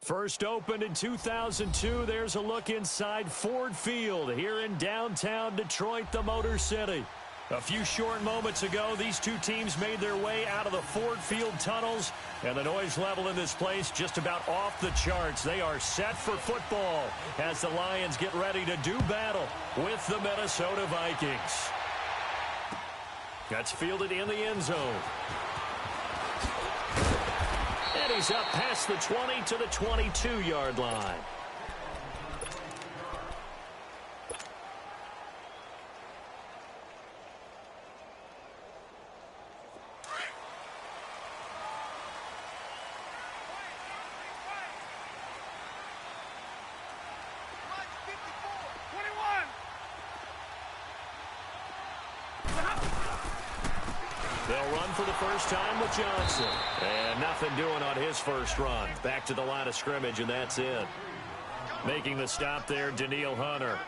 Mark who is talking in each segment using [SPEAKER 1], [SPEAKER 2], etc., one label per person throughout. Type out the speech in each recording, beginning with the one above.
[SPEAKER 1] First opened in 2002, there's a look inside Ford Field here in downtown Detroit, the Motor City. A few short moments ago, these two teams made their way out of the Ford Field tunnels, and the noise level in this place just about off the charts. They are set for football as the Lions get ready to do battle with the Minnesota Vikings. That's fielded in the end zone. And he's up past the 20 to the 22-yard line. They'll run for the first time with Johnson. And nothing doing on his first run. Back to the line of scrimmage, and that's it. Making the stop there, Danielle Hunter.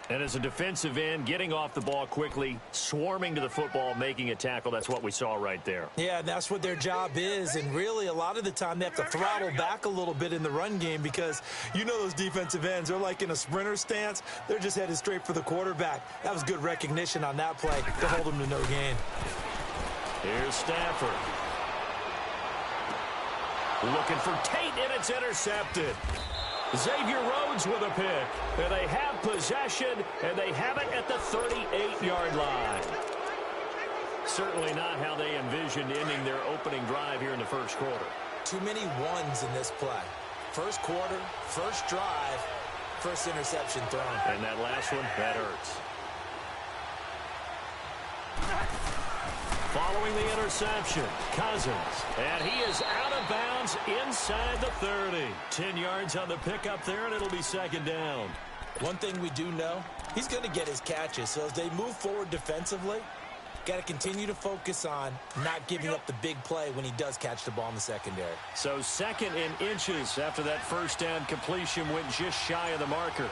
[SPEAKER 1] And as a defensive end, getting off the ball quickly, swarming to the football, making a tackle. That's what we saw right there.
[SPEAKER 2] Yeah, and that's what their job is. And really, a lot of the time, they have to throttle back a little bit in the run game because you know those defensive ends, they're like in a sprinter stance. They're just headed straight for the quarterback. That was good recognition on that play to hold them to no gain.
[SPEAKER 1] Here's Stafford. Looking for Tate, and it's intercepted. Xavier Rhodes with a pick. And they have possession, and they have it at the 38-yard line. Certainly not how they envisioned ending their opening drive here in the first quarter.
[SPEAKER 2] Too many ones in this play. First quarter, first drive, first interception thrown.
[SPEAKER 1] And that last one, that hurts. Following the interception, Cousins. And he is out of bounds inside the 30. 10 yards on the pickup there, and it'll be second down.
[SPEAKER 2] One thing we do know, he's going to get his catches. So as they move forward defensively, got to continue to focus on not giving up the big play when he does catch the ball in the secondary.
[SPEAKER 1] So second in inches after that first down completion went just shy of the marker.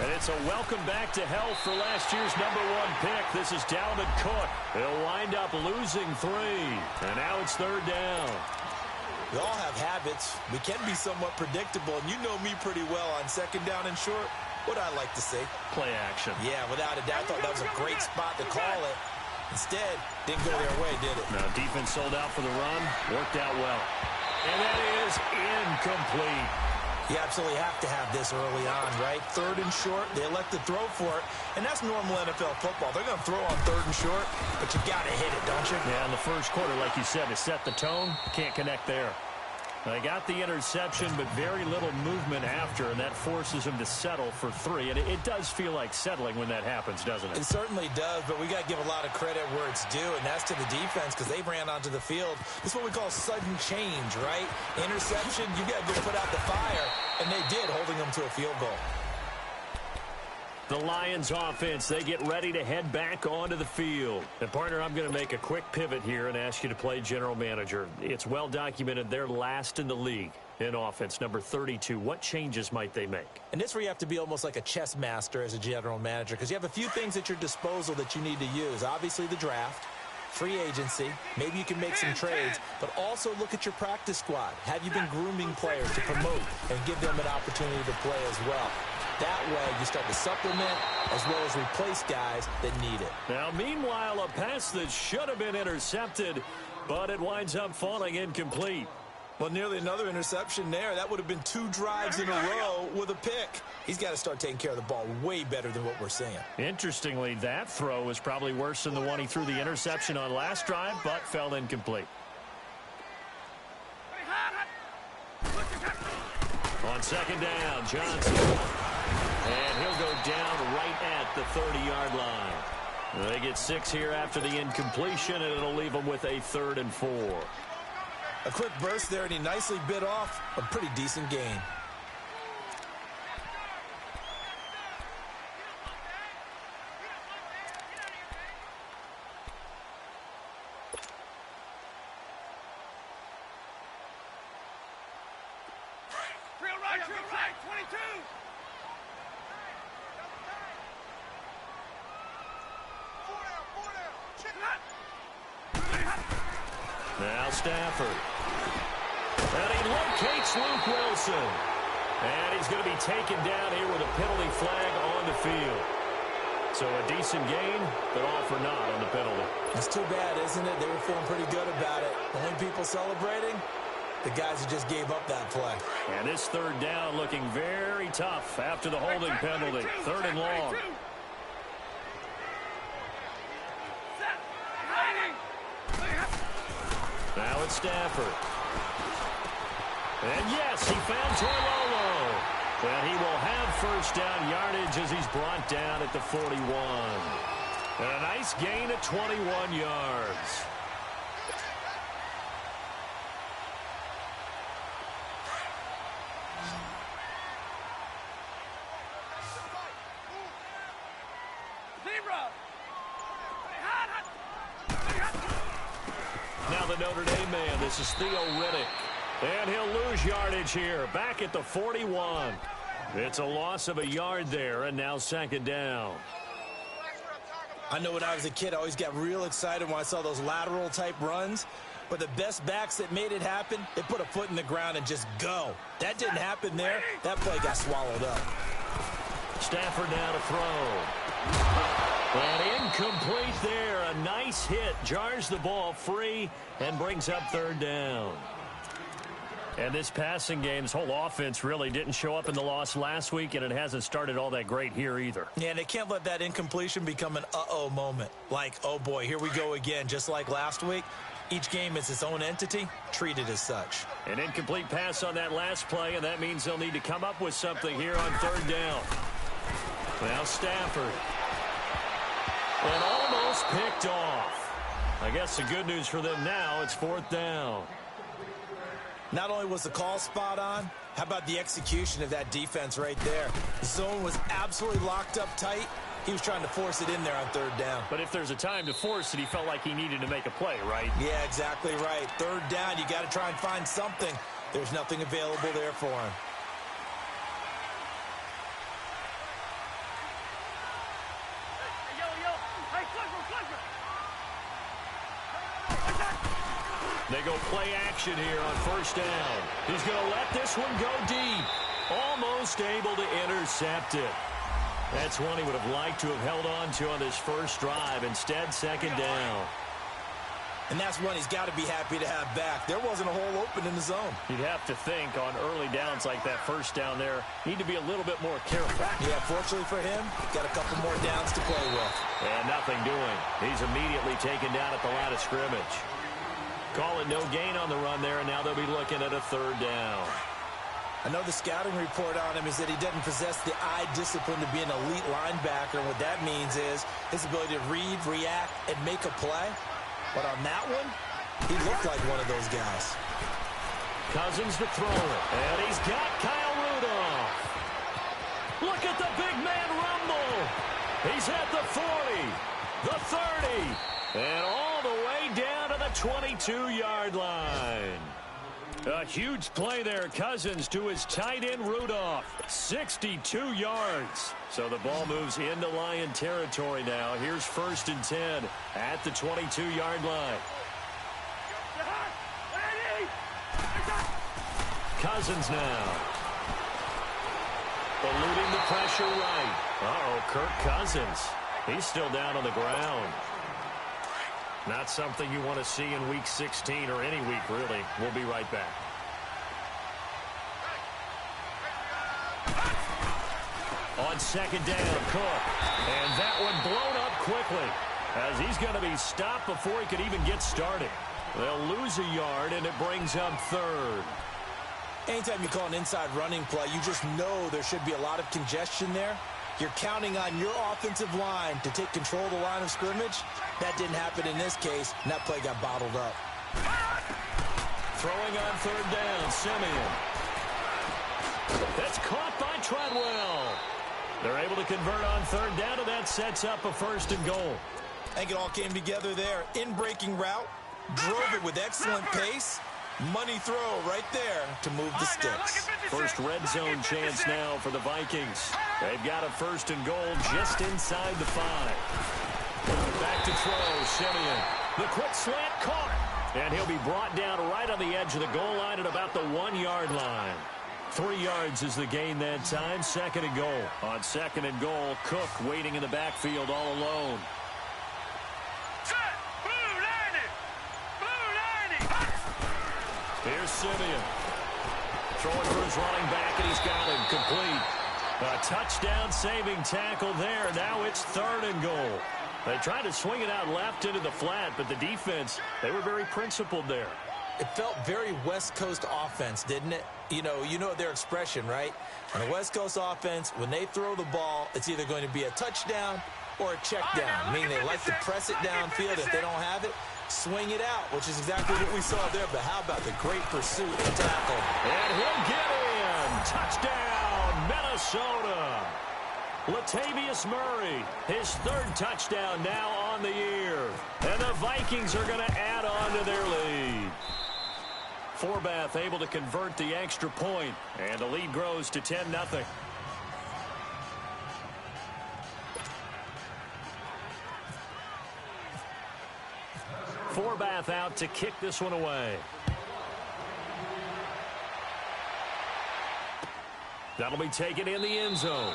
[SPEAKER 1] And it's a welcome back to health for last year's #1 pick. This is Dalvin Cook. He'll wind up losing 3. And now it's third down.
[SPEAKER 2] We all have habits. We can be somewhat predictable. And you know me pretty well on second down and short. What I like to say?
[SPEAKER 1] Play action.
[SPEAKER 2] Yeah, without a doubt. I thought that was a great spot to call it. Instead, didn't go their way, did it?
[SPEAKER 1] Now, defense sold out for the run. Worked out well. And that is incomplete.
[SPEAKER 2] You absolutely have to have this early on, right? Third and short, they elect to throw for it, and that's normal NFL football. They're going to throw on third and short, but you got to hit it, don't you?
[SPEAKER 1] Yeah, in the first quarter, like you said, to set the tone, can't connect there. They got the interception, but very little movement after, and that forces them to settle for 3. And it does feel like settling when that happens, doesn't it?
[SPEAKER 2] It certainly does, but we got to give a lot of credit where it's due, and that's to the defense because they ran onto the field. This is what we call sudden change, right? Interception, you got to go put out the fire, and they did, holding them to a field goal.
[SPEAKER 1] The Lions offense, they get ready to head back onto the field. And, partner, I'm going to make a quick pivot here and ask you to play general manager. It's well documented they're last in the league in offense, number 32. What changes might they make?
[SPEAKER 2] And this where you have to be almost like a chess master as a general manager because you have a few things at your disposal that you need to use. Obviously, the draft, free agency, maybe you can make some trades, but also look at your practice squad. Have you been grooming players to promote and give them an opportunity to play as well? That way, you start to supplement as well as replace guys that need it.
[SPEAKER 1] Now, meanwhile, a pass that should have been intercepted, but it winds up falling incomplete.
[SPEAKER 2] Well, nearly another interception there. That would have been 2 drives in a row with a pick. He's got to start taking care of the ball way better than what we're seeing. Interestingly,
[SPEAKER 1] that throw was probably worse than the one he threw the interception on last drive, but fell incomplete. On second down, Johnson. And he'll go down right at the 30-yard line. They get 6 here after the incompletion, and it'll leave them with a 3rd and 4.
[SPEAKER 2] A quick burst there, and he nicely bit off a pretty decent gain.
[SPEAKER 3] Drill right, 22.
[SPEAKER 1] Now Stafford. And he locates Luke Wilson. And he's going to be taken down here with a penalty flag on the field. So a decent gain, but all for naught on the penalty.
[SPEAKER 2] It's too bad, isn't it? They were feeling pretty good about it. Only people celebrating, the guys who just gave up that play.
[SPEAKER 1] And this third down looking very tough after the holding penalty. Third and long. Now it's Stafford. And yes, he found Toilolo. And he will have first down yardage as he's brought down at the 41. And a nice gain of 21 yards. Now the Notre Dame man, this is Theo Riddick. And he'll lose yardage here, back at the 41. It's a loss of a yard there, and now second down.
[SPEAKER 2] I know when I was a kid, I always got real excited when I saw those lateral-type runs. But the best backs that made it happen, they put a foot in the ground and just go. That didn't happen there. That play got swallowed up.
[SPEAKER 1] Stafford now to throw. And incomplete there. A nice hit. Jars the ball free and brings up third down. And this passing game's whole offense really didn't show up in the loss last week, and it hasn't started all that great here either.
[SPEAKER 2] Yeah, and they can't let that incompletion become an uh-oh moment. Like, oh boy, here we go again, just like last week. Each game is its own entity, treated as such.
[SPEAKER 1] An incomplete pass on that last play, and that means they'll need to come up with something here on third down. Now Stafford. And almost picked off. I guess the good news for them now, it's fourth down.
[SPEAKER 2] Not only was the call spot on, how about the execution of that defense right there? The zone was absolutely locked up tight. He was trying to force it in there on third down.
[SPEAKER 1] But if there's a time to force it, he felt like he needed to make a play, right?
[SPEAKER 2] Yeah, exactly right. Third down, you got to try and find something. There's nothing available there for him.
[SPEAKER 1] They go play action here on first down. He's going to let this one go deep. Almost able to intercept it. That's one he would have liked to have held on to on this first drive. Instead, second down.
[SPEAKER 2] And that's one he's got to be happy to have back. There wasn't a hole open in the zone.
[SPEAKER 1] You'd have to think on early downs like that first down there, need to be a little bit more careful.
[SPEAKER 2] Yeah, fortunately for him, got a couple more downs to play with.
[SPEAKER 1] And nothing doing. He's immediately taken down at the line of scrimmage. Call it no gain on the run there, and now they'll be looking at a third down.
[SPEAKER 2] I know the scouting report on him is that he doesn't possess the eye discipline to be an elite linebacker, and what that means is his ability to read, react, and make a play. But on that one, he looked like one of those guys.
[SPEAKER 1] Cousins to throw it, and he's got Kyle Rudolph. Look at the big man rumble. He's at the 40, the 30, and all the way down to the 22-yard line. A huge play there. Cousins to his tight end Rudolph. 62 yards. So the ball moves into Lion territory now. Here's first and 10 at the 22-yard line. Cousins now. Eluding the pressure right. Uh-oh, Kirk Cousins. He's still down on the ground. Not something you want to see in Week 16 or any week, really. We'll be right back. On second down, Cook. And that one blown up quickly as he's going to be stopped before he could even get started. They'll lose a yard, and it brings up third.
[SPEAKER 2] Anytime you call an inside running play, you just know there should be a lot of congestion there. You're counting on your offensive line to take control of the line of scrimmage. That didn't happen in this case, and that play got bottled up.
[SPEAKER 1] Throwing on third down, Simeon. That's caught by Treadwell. They're able to convert on third down, and that sets up a first and goal.
[SPEAKER 2] I think it all came together there. In-breaking route, drove it with excellent pace. Money throw right there to move the sticks.
[SPEAKER 1] First red zone chance now for the Vikings. They've got a first and goal just inside the 5. Back to throw, Simeon. The quick slant caught. And he'll be brought down right on the edge of the goal line at about the 1-yard line. 3 yards is the gain that time. 2nd and goal. On 2nd and goal, Cook waiting in the backfield all alone.
[SPEAKER 3] Set. Blue 90. Blue 90.
[SPEAKER 1] Here's Simeon. Throwing for his running back, and he's got him complete. A touchdown-saving tackle there. Now it's 3rd and goal. They tried to swing it out left into the flat, but the defense, they were very principled there.
[SPEAKER 2] It felt very West Coast offense, didn't it? You know their expression, right? On the West Coast offense, when they throw the ball, it's either going to be a touchdown or a check down, meaning they like to press it downfield. If they don't have it, swing it out, which is exactly what we saw there. But how about the great pursuit and tackle?
[SPEAKER 1] And he'll get in. Touchdown, Minnesota. Latavius Murray, his 3rd touchdown now on the year. And the Vikings are going to add on to their lead. Forbath able to convert the extra point, and the lead grows to 10-0. Forbath out to kick this one away. That'll be taken in the end zone.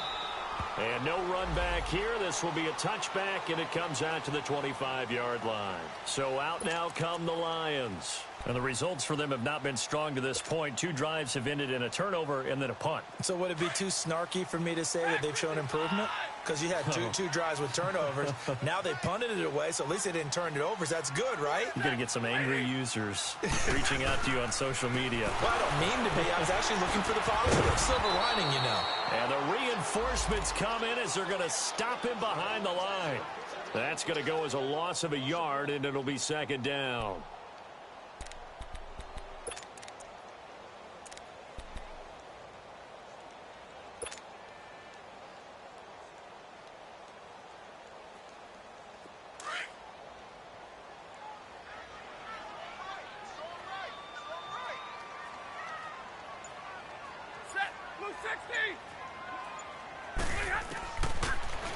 [SPEAKER 1] And no run back here. This will be a touchback, and it comes out to the 25-yard line. So out now come the Lions. And the results for them have not been strong to this point. 2 drives have ended in a turnover and then a punt.
[SPEAKER 2] So would it be too snarky for me to say that they've shown improvement? Because you had two drives with turnovers. Now they punted it away, so at least they didn't turn it over. So that's good, right?
[SPEAKER 1] You're going to get some angry users reaching out to you on social media.
[SPEAKER 2] Well, I don't mean to be. I was actually looking for the positive. Silver lining, you know.
[SPEAKER 1] And the reinforcements come in as they're going to stop him behind the line. That's going to go as a loss of a yard, and it'll be 2nd down.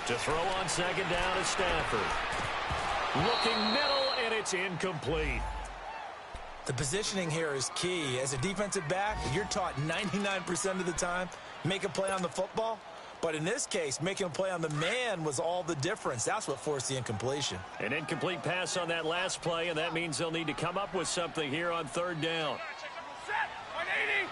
[SPEAKER 1] To throw on 2nd down is Stafford. Looking middle, and it's incomplete.
[SPEAKER 2] The positioning here is key. As a defensive back, you're taught 99% of the time, make a play on the football. But in this case, making a play on the man was all the difference. That's what forced the incompletion.
[SPEAKER 1] An incomplete pass on that last play, and that means they'll need to come up with something here on 3rd down.
[SPEAKER 3] Set. 180.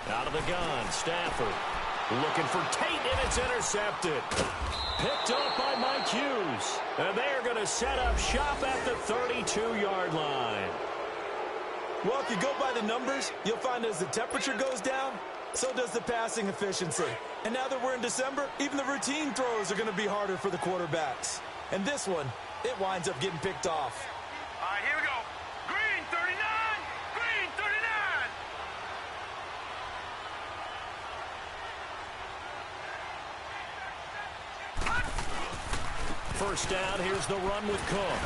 [SPEAKER 1] Out of the gun, Stafford looking for Tate, and it's intercepted. Picked up by Mike Hughes. And they're going to set up shop at the 32-yard line.
[SPEAKER 2] Well, if you go by the numbers, you'll find as the temperature goes down, so does the passing efficiency. And now that we're in December, even the routine throws are going to be harder for the quarterbacks. And this one, it winds up getting picked off.
[SPEAKER 3] All right, here we go. Green 39. Green 39.
[SPEAKER 1] First down, here's the run with Cook.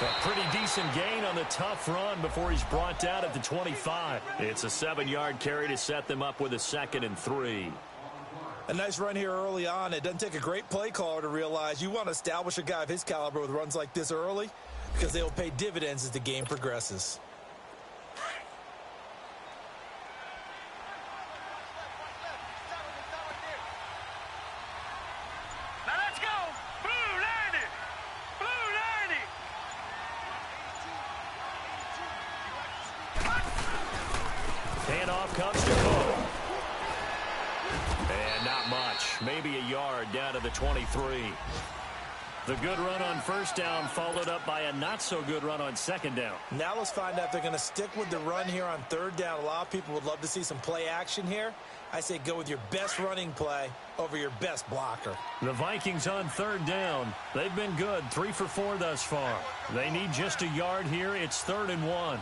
[SPEAKER 1] A pretty decent gain on the tough run before he's brought down at the 25. It's a 7-yard carry to set them up with a 2nd and 3.
[SPEAKER 2] A nice run here early on. It doesn't take a great play caller to realize you want to establish a guy of his caliber with runs like this early because they will pay dividends as the game progresses.
[SPEAKER 3] Now let's go. Blue 90. Blue 90.
[SPEAKER 1] Handoff comes to Cook. And not much. Maybe a yard down to the 23. The good run on first down followed up by a not-so-good run on 2nd down.
[SPEAKER 2] Now let's find out if they're going to stick with the run here on 3rd down. A lot of people would love to see some play action here. I say go with your best running play over your best blocker.
[SPEAKER 1] The Vikings on 3rd down. They've been good, 3 for 4 thus far. They need just a yard here. It's 3rd and 1.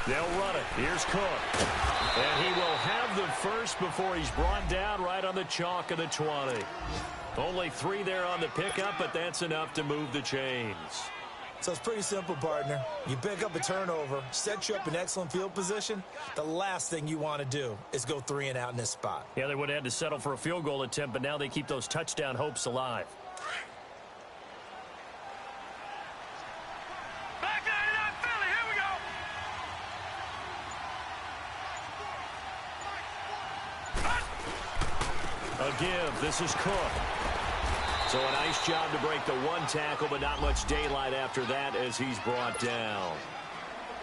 [SPEAKER 1] They'll run it. Here's Cook. And he will have the first before he's brought down right on the chalk of the 20. Only 3 there on the pickup, but that's enough to move the chains.
[SPEAKER 2] So it's pretty simple, partner. You pick up a turnover, set you up in excellent field position. The last thing you want to do is go 3 and out in this spot.
[SPEAKER 1] Yeah, they would have had to settle for a field goal attempt, but now they keep those touchdown hopes alive.
[SPEAKER 3] Back 99 Philly, here we go.
[SPEAKER 1] A give. This is Cook. So a nice job to break the 1 tackle, but not much daylight after that as he's brought down.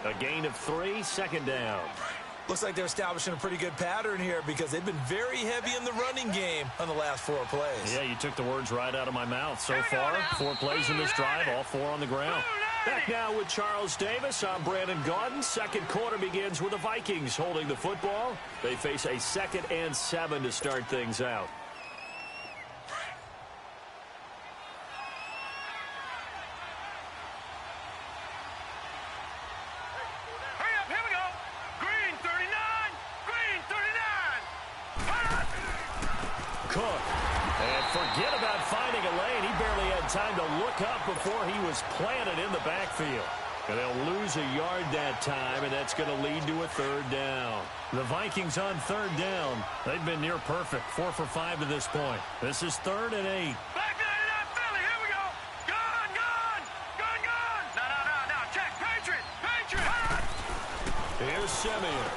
[SPEAKER 1] A gain of 3, second down.
[SPEAKER 2] Looks like they're establishing a pretty good pattern here because they've been very heavy in the running game on the last 4 plays.
[SPEAKER 1] Yeah, you took the words right out of my mouth. So far, 4 plays in this drive, all 4 on the ground. Back now with Charles Davis. I'm Brandon Gaudin. Second quarter begins with the Vikings holding the football. They face a 2nd and 7 to start things out. Cook. And forget about finding a lane. He barely had time to look up before he was planted in the backfield. And they'll lose a yard that time, and that's going to lead to a 3rd down. The Vikings on 3rd down. They've been near perfect, 4 for 5 to this point. This is 3rd and 8.
[SPEAKER 3] Back 99 Philly, here we go. Gun, gun, gun, gun. No, check, Patriot.
[SPEAKER 1] Here's Simeon.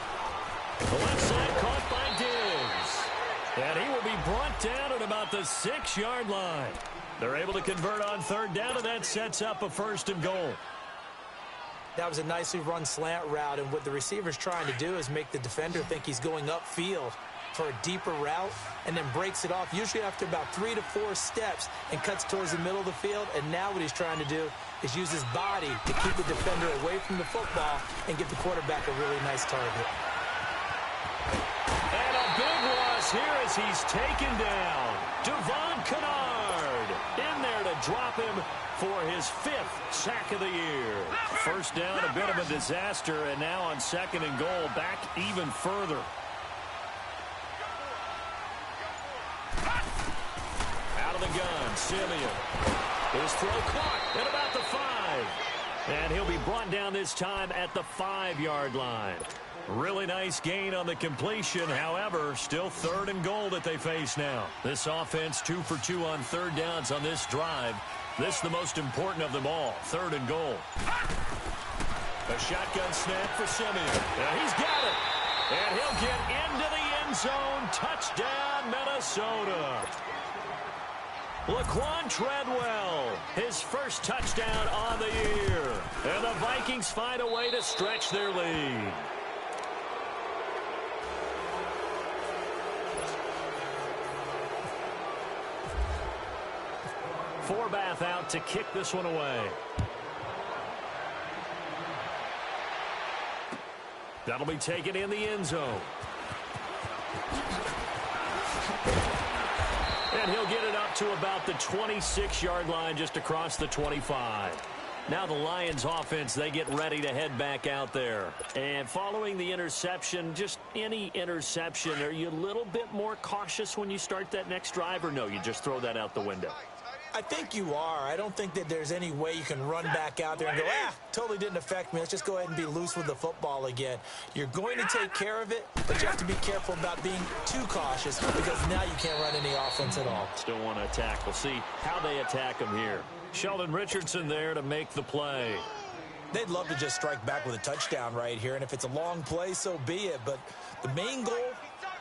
[SPEAKER 1] The left side caught by Diggs. And he will be brought down at about the 6-yard line. They're able to convert on 3rd down, and that sets up a 1st and goal.
[SPEAKER 2] That was a nicely run slant route, and what the receiver's trying to do is make the defender think he's going upfield for a deeper route and then breaks it off, usually after about 3 to 4 steps, and cuts towards the middle of the field. And now what he's trying to do is use his body to keep the defender away from the football and give the quarterback a really nice target.
[SPEAKER 1] And a big loss here as he's taken down. Devon Kennard in there to drop him for his 5th sack of the year. 1st down, a bit of a disaster, and now on 2nd and goal, back even further. Out of the gun, Simeon. His throw caught at about the 5. And he'll be brought down this time at the 5-yard line. Really nice gain on the completion. However, still 3rd and goal that they face now. This offense 2 for 2 on 3rd downs on this drive. This the most important of them all. 3rd and goal. A shotgun snap for Simeon. And he's got it. And he'll get into the end zone. Touchdown, Minnesota. Laquan Treadwell, his 1st touchdown on the year. And the Vikings find a way to stretch their lead. Forbath out to kick this one away. That'll be taken in the end zone. And he'll get it up to about the 26-yard line, just across the 25. Now the Lions offense, they get ready to head back out there. And following the interception, just any interception, are you a little bit more cautious when you start that next drive, or no, you just throw that out the window?
[SPEAKER 2] I think you are. I don't think that there's any way you can run back out there and go, totally didn't affect me. Let's just go ahead and be loose with the football again. You're going to take care of it, but you have to be careful about being too cautious because now you can't run any offense at all.
[SPEAKER 1] Still want to attack. We'll see how they attack him here. Sheldon Richardson there to make the play.
[SPEAKER 2] They'd love to just strike back with a touchdown right here, and if it's a long play, so be it. But the main goal,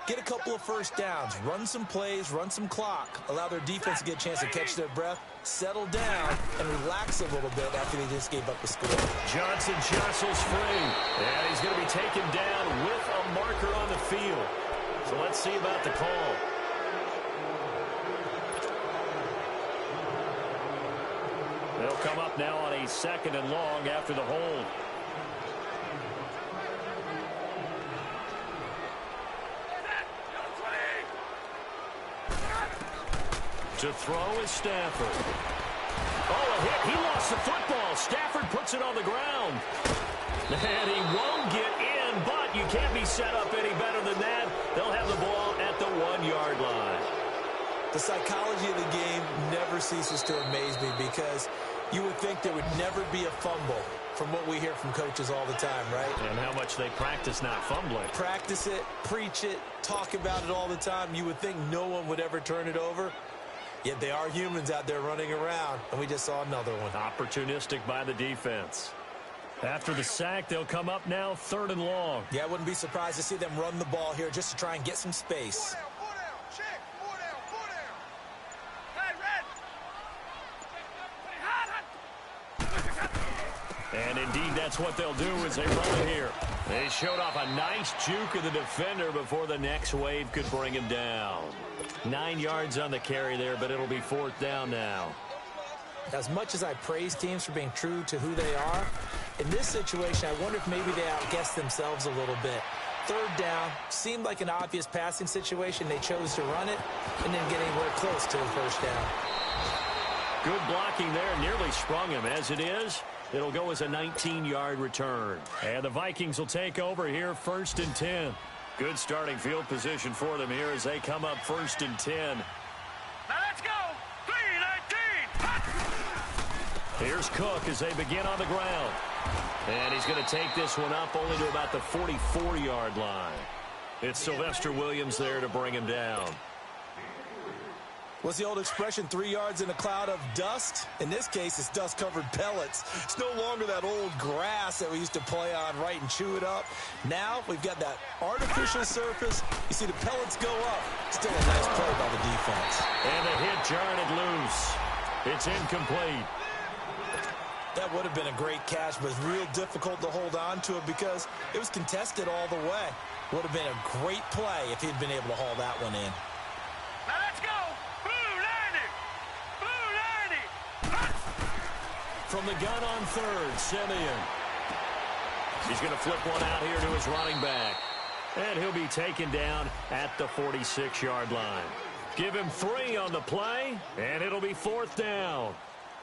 [SPEAKER 2] get a couple of 1st downs, run some plays, run some clock, allow their defense to get a chance to catch their breath, settle down, and relax a little bit after they just gave up a score.
[SPEAKER 1] Johnson jostles free, and he's going to be taken down with a marker on the field. So let's see about the call. They'll come up now on a 2nd and long after the hold. To throw is Stafford. Oh, a hit. He lost the football. Stafford puts it on the ground. And he won't get in, but you can't be set up any better than that. They'll have the ball at the 1-yard line.
[SPEAKER 2] The psychology of the game never ceases to amaze me because You would think there would never be a fumble from what we hear from coaches all the time, right?
[SPEAKER 1] And how much they practice not fumbling.
[SPEAKER 2] Practice it, preach it, talk about it all the time. You would think no one would ever turn it over. Yet they are humans out there running around, and we just saw another one.
[SPEAKER 1] Opportunistic by the defense. After the sack, they'll come up now 3rd and long.
[SPEAKER 2] Yeah, I wouldn't be surprised to see them run the ball here just to try and get some space.
[SPEAKER 1] And indeed, that's what they'll do as they run it here. They showed off a nice juke of the defender before the next wave could bring him down. 9 yards on the carry there, but it'll be 4th down now.
[SPEAKER 2] As much as I praise teams for being true to who they are, in this situation, I wonder if maybe they outguessed themselves a little bit. 3rd down, seemed like an obvious passing situation. They chose to run it and then get anywhere close to the 1st down.
[SPEAKER 1] Good blocking there, nearly sprung him. As it is, it'll go as a 19-yard return. And the Vikings will take over here 1st and 10. Good starting field position for them here as they come up 1st and 10.
[SPEAKER 3] Now let's go. 3-19.
[SPEAKER 1] Here's Cook as they begin on the ground. And he's going to take this one up only to about the 44-yard line. It's Sylvester Williams there to bring him down.
[SPEAKER 2] What's the old expression, 3 yards in a cloud of dust? In this case, it's dust-covered pellets. It's no longer that old grass that we used to play on, right, and chew it up. Now we've got that artificial surface. You see the pellets go up. Still a nice play by the defense.
[SPEAKER 1] And the hit jarred it loose. It's incomplete.
[SPEAKER 2] That would have been a great catch, but it's real difficult to hold on to it because it was contested all the way. Would have been a great play if he'd been able to haul that one in.
[SPEAKER 3] Now let's go. Blue 90. Blue 90.
[SPEAKER 1] From the gun on 3rd, Simeon. He's going to flip one out here to his running back. And he'll be taken down at the 46-yard line. Give him 3 on the play, and it'll be 4th down.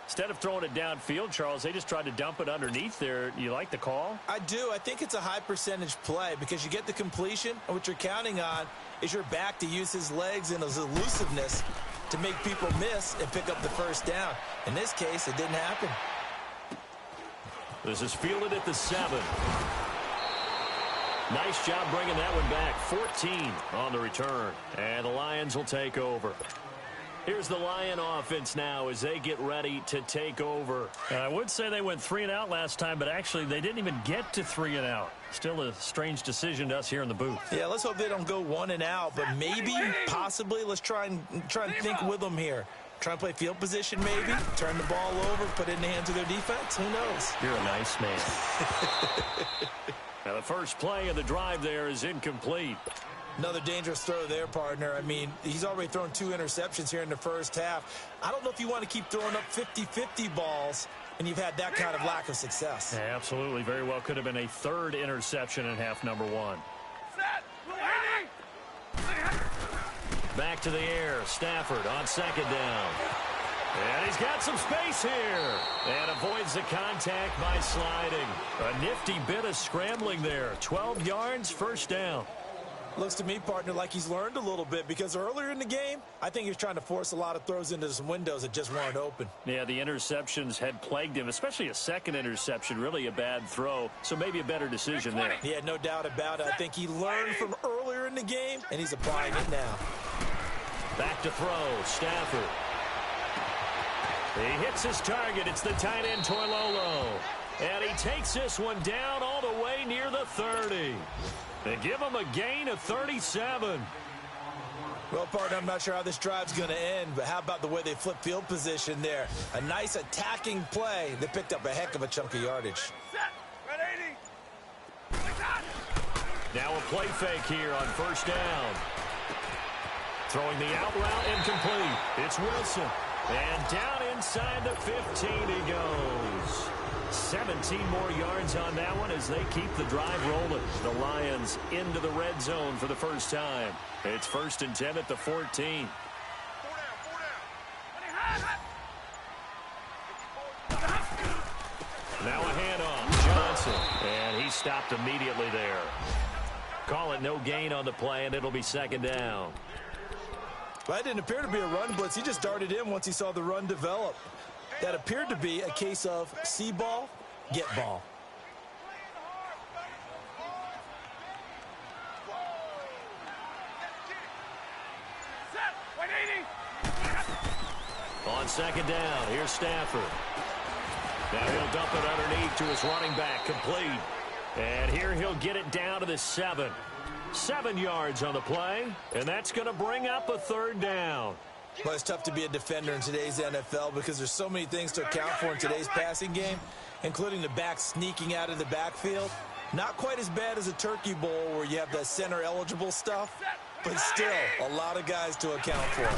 [SPEAKER 1] Instead of throwing it downfield, Charles, they just tried to dump it underneath there. You like the call?
[SPEAKER 2] I do. I think it's a high percentage play because you get the completion, and what you're counting on is your back to use his legs and his elusiveness to make people miss and pick up the 1st down. In this case, it didn't happen.
[SPEAKER 1] This is fielded at the 7. Nice job bringing that one back. 14 on the return. And the Lions will take over. Here's the Lion offense now as they get ready to take over. I would say they went 3 and out last time, but actually they didn't even get to 3 and out. Still a strange decision to us here in the booth.
[SPEAKER 2] Yeah, let's hope they don't go 1 and out, but maybe, possibly, let's try and think with them here. Try and play field position maybe, turn the ball over, put it in the hands of their defense. Who knows?
[SPEAKER 1] You're a nice man. Now the first play of the drive there is incomplete.
[SPEAKER 2] Another dangerous throw there, partner. I mean, he's already thrown 2 interceptions here in the 1st half. I don't know if you want to keep throwing up 50-50 balls, and you've had that kind of lack of success.
[SPEAKER 1] Yeah, absolutely. Very well could have been a 3rd interception in half number 1.
[SPEAKER 3] Set.
[SPEAKER 1] Back to the air. Stafford on 2nd down. And he's got some space here. And avoids the contact by sliding. A nifty bit of scrambling there. 12 yards, 1st down.
[SPEAKER 2] Looks to me, partner, like he's learned a little bit because earlier in the game, I think he was trying to force a lot of throws into some windows that just weren't open.
[SPEAKER 1] Yeah, the interceptions had plagued him, especially a 2nd interception, really a bad throw. So maybe a better decision there.
[SPEAKER 2] Yeah, no doubt about it. I think he learned from earlier in the game, and he's applying it now.
[SPEAKER 1] Back to throw, Stafford. He hits his target. It's the tight end, Toilolo. And he takes this one down all the way near the 30. They give him a gain of 37.
[SPEAKER 2] Well, partner, I'm not sure how this drive's going to end, but how about the way they flip field position there? A nice attacking play that picked up a heck of a chunk of yardage.
[SPEAKER 3] Set. Red 80.
[SPEAKER 1] Now a play fake here on 1st down. Throwing the out route incomplete. It's Wilson. And down inside the 15 he goes. 17 more yards on that one as they keep the drive rolling. The Lions into the red zone for the first time. It's 1st and 10 at the 14.
[SPEAKER 3] 4 down.
[SPEAKER 1] Now a handoff. Johnson. And he stopped immediately there. Call it no gain on the play, and it'll be 2nd down.
[SPEAKER 2] Well, that didn't appear to be a run blitz. He just darted in once he saw the run develop. That appeared to be a case of see ball, get ball.
[SPEAKER 1] On second down, here's Stafford. Now he'll dump it underneath to his running back, complete. And here he'll get it down to the 7. 7 yards on the play, and that's going to bring up a third down.
[SPEAKER 2] Well, it's tough to be a defender in today's NFL because there's so many things to account for in today's passing game, including the back sneaking out of the backfield. Not quite as bad as a turkey bowl where you have that center-eligible stuff, but still a lot of guys to account for.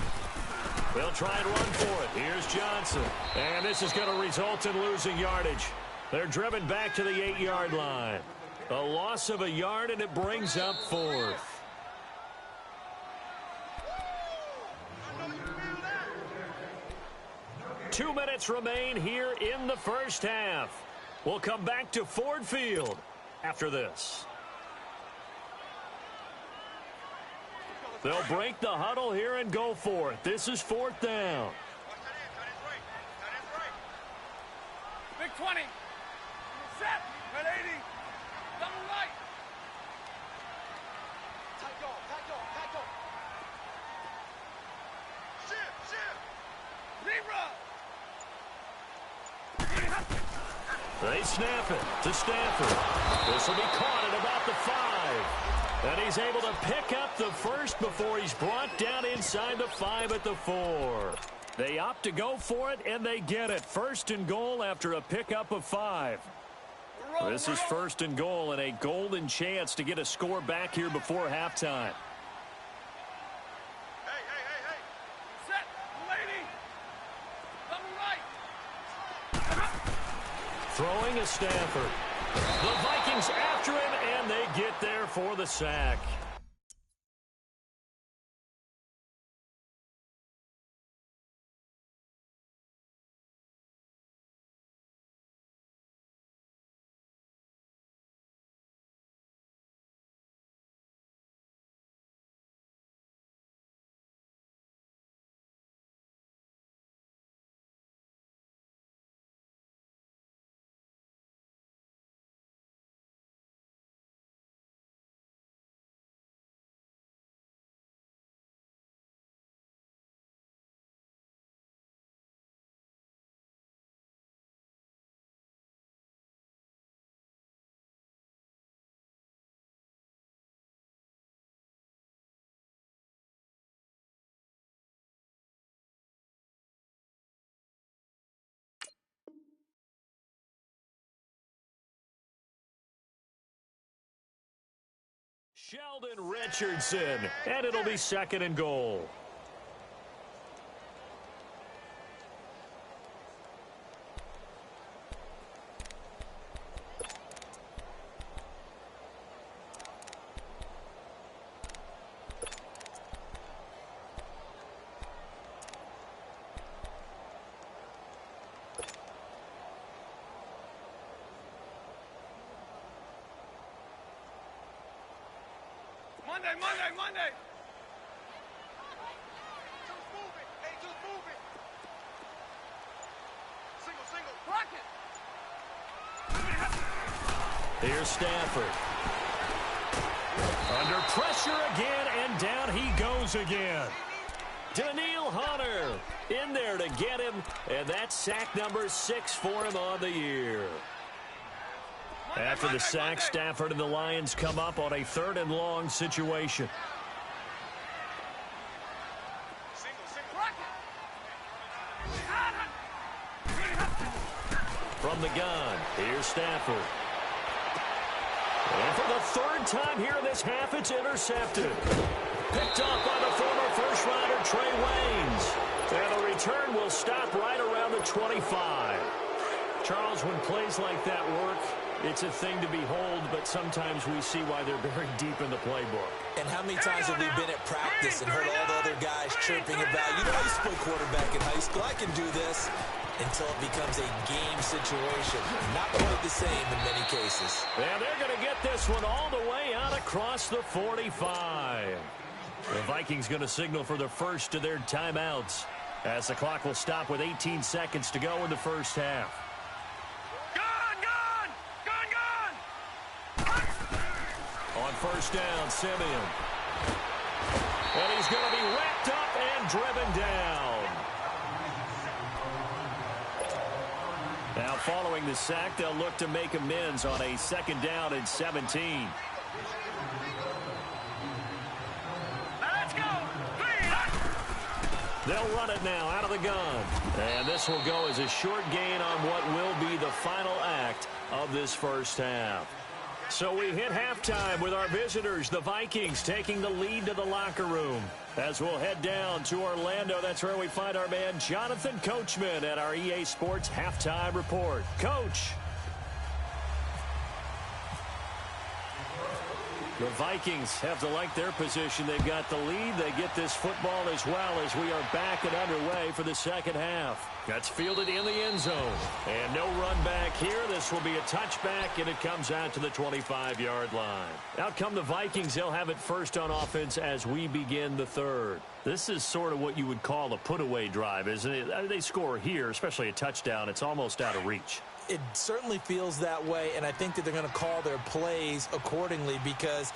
[SPEAKER 1] They'll try and run for it. Here's Johnson. And this is going to result in losing yardage. They're driven back to the 8-yard line. A loss of a yard, and it brings up 4th. Two minutes remain here in the first half. We'll come back to Ford Field after this. They'll break the huddle here and go for it. This is 4th down.
[SPEAKER 3] Big 20. Set. 180. Double right. Tight go. Shift.
[SPEAKER 1] They snap it to Stafford. This will be caught at about the 5. And he's able to pick up the first before he's brought down inside the 5 at the 4. They opt to go for it, and they get it. 1st and goal after a pickup of 5. This is 1st and goal and a golden chance to get a score back here before halftime.
[SPEAKER 3] Hey. Set. Lady. Double right.
[SPEAKER 1] Throwing a Stafford. The Vikings after him, and they get there for the sack. Sheldon Richardson, and it'll be 2nd and goal.
[SPEAKER 3] Monday. Just move it. Single. Block it.
[SPEAKER 1] Here's Stafford. Under pressure again, and down he goes again. Daniil Hunter in there to get him, and that's sack number 6 for him on the year. After the sack, Stafford and the Lions come up on a 3rd and long situation. From the gun, here's Stafford. And for the 3rd time here in this half, it's intercepted. Picked up by the former first-rounder Trey Waynes. And the return will stop right around the 25. Charles, when plays like that work, it's a thing to behold, but sometimes we see why they're very deep in the playbook.
[SPEAKER 2] And how many times have we been at practice and heard all the other guys chirping about, I used to play quarterback in high school, I can do this, until it becomes a game situation. Not quite the same in many cases.
[SPEAKER 1] And they're going to get this one all the way out across the 45. The Vikings going to signal for the first of their timeouts. As the clock will stop with 18 seconds to go in the first half. On first down, Simeon. And he's going to be wrapped up and driven down. Now following the sack, they'll look to make amends on a second down and 17.
[SPEAKER 3] Let's go.
[SPEAKER 1] They'll run it now out of the gun. And this will go as a short gain on what will be the final act of this first half. So we hit halftime with our visitors, the Vikings, taking the lead to the locker room. As we'll head down to Orlando, that's where we find our man Jonathan Coachman at our EA Sports Halftime Report. Coach. The Vikings have to like their position. They've got the lead. They get this football as well as we are back and underway for the second half. That's fielded in the end zone. And no run back here. This will be a touchback, and it comes out to the 25-yard line. Out come the Vikings. They'll have it first on offense as we begin the third. This is sort of what you would call a put-away drive, isn't it? They score here, especially a touchdown. It's almost out of reach.
[SPEAKER 2] It certainly feels that way, and I think that they're going to call their plays accordingly because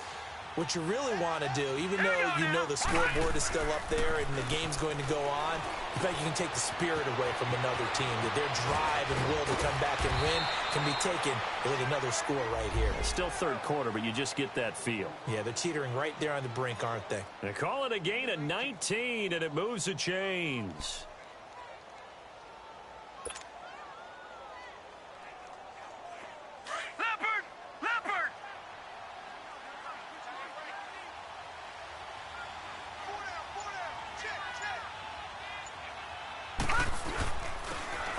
[SPEAKER 2] what you really want to do, even though you know the scoreboard is still up there and the game's going to go on, in fact, you can take the spirit away from another team, that their drive and will to come back and win can be taken with another score right here.
[SPEAKER 1] It's still third quarter, but you just get that feel.
[SPEAKER 2] Yeah, they're teetering right there on the brink, aren't they?
[SPEAKER 1] They call it a gain of 19, and it moves the chains.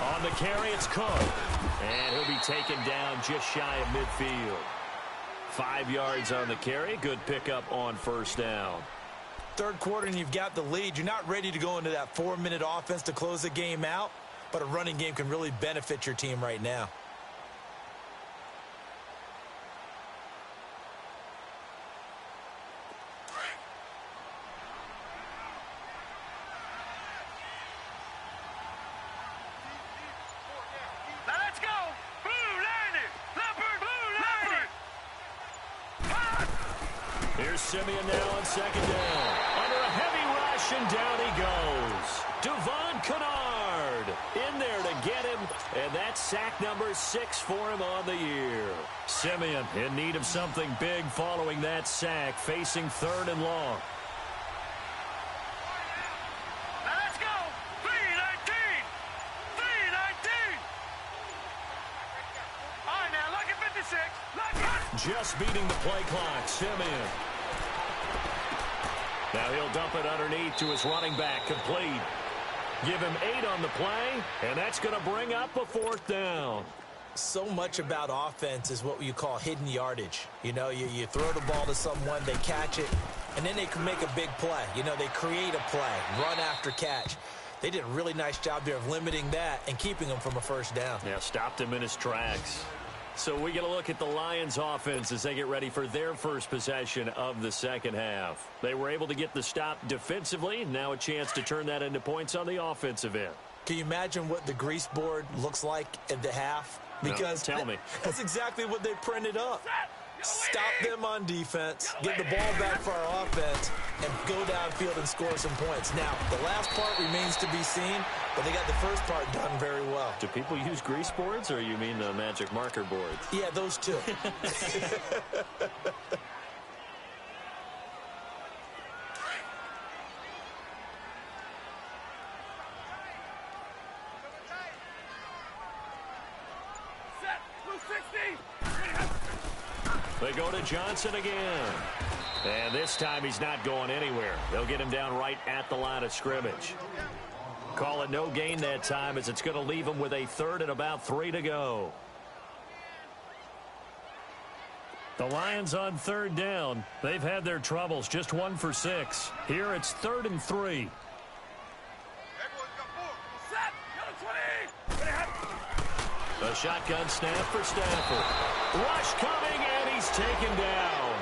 [SPEAKER 1] On the carry, it's Cook. And he'll be taken down just shy of midfield. 5 yards on the carry. Good pickup on first down.
[SPEAKER 2] Third quarter and you've got the lead. You're not ready to go into that 4-minute offense to close the game out, but a running game can really benefit your team right now.
[SPEAKER 1] Simeon now on second down. Under a heavy rush, and down he goes. Devon Kennard in there to get him, and that's sack number 6 for him on the year. Simeon in need of something big following that sack, facing third and long.
[SPEAKER 3] Let's go. 3-19. 3-19. All right, now, look at 56. Look.
[SPEAKER 1] Just beating the play clock, Simeon. Now he'll dump it underneath to his running back, complete. Give him 8 on the play, and that's going to bring up a 4th down.
[SPEAKER 2] So much about offense is what you call hidden yardage. You know, you throw the ball to someone, they catch it, and then they can make a big play. You know, they create a play, run after catch. They did a really nice job there of limiting that and keeping him from a first down.
[SPEAKER 1] Yeah, stopped him in his tracks. So we get a look at the Lions offense as they get ready for their first possession of the second half. They were able to get the stop defensively. Now a chance to turn that into points on the offensive end.
[SPEAKER 2] Can you imagine what the grease board looks like at the half? Because
[SPEAKER 1] no, tell me.
[SPEAKER 2] That's exactly what they printed up. Stop them on defense, get the ball back for our offense, and go downfield and score some points. Now, the last part remains to be seen, but they got the first part done very well.
[SPEAKER 1] Do people use grease boards, or you mean the magic marker boards?
[SPEAKER 2] Yeah, those two.
[SPEAKER 1] They go to Johnson again. And this time he's not going anywhere. They'll get him down right at the line of scrimmage. Call it no gain that time as it's going to leave him with a 3rd and about 3 to go. The Lions on 3rd down. They've had their troubles, just 1 for 6. Here it's 3rd and 3. A shotgun snap for Stafford. Rush coming, and he's taken down.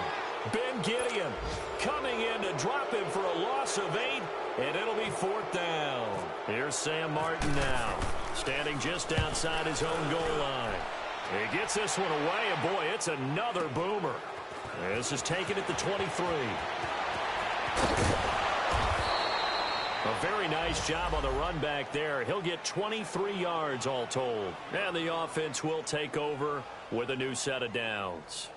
[SPEAKER 1] Ben Gideon coming coming in to drop him for a loss of 8, and it'll be 4th down. Here's Sam Martin now, standing just outside his own goal line. He gets this one away, and boy, it's another boomer. This is taken at the 23. A very nice job on the run back there. He'll get 23 yards all told. And the offense will take over with a new set of downs.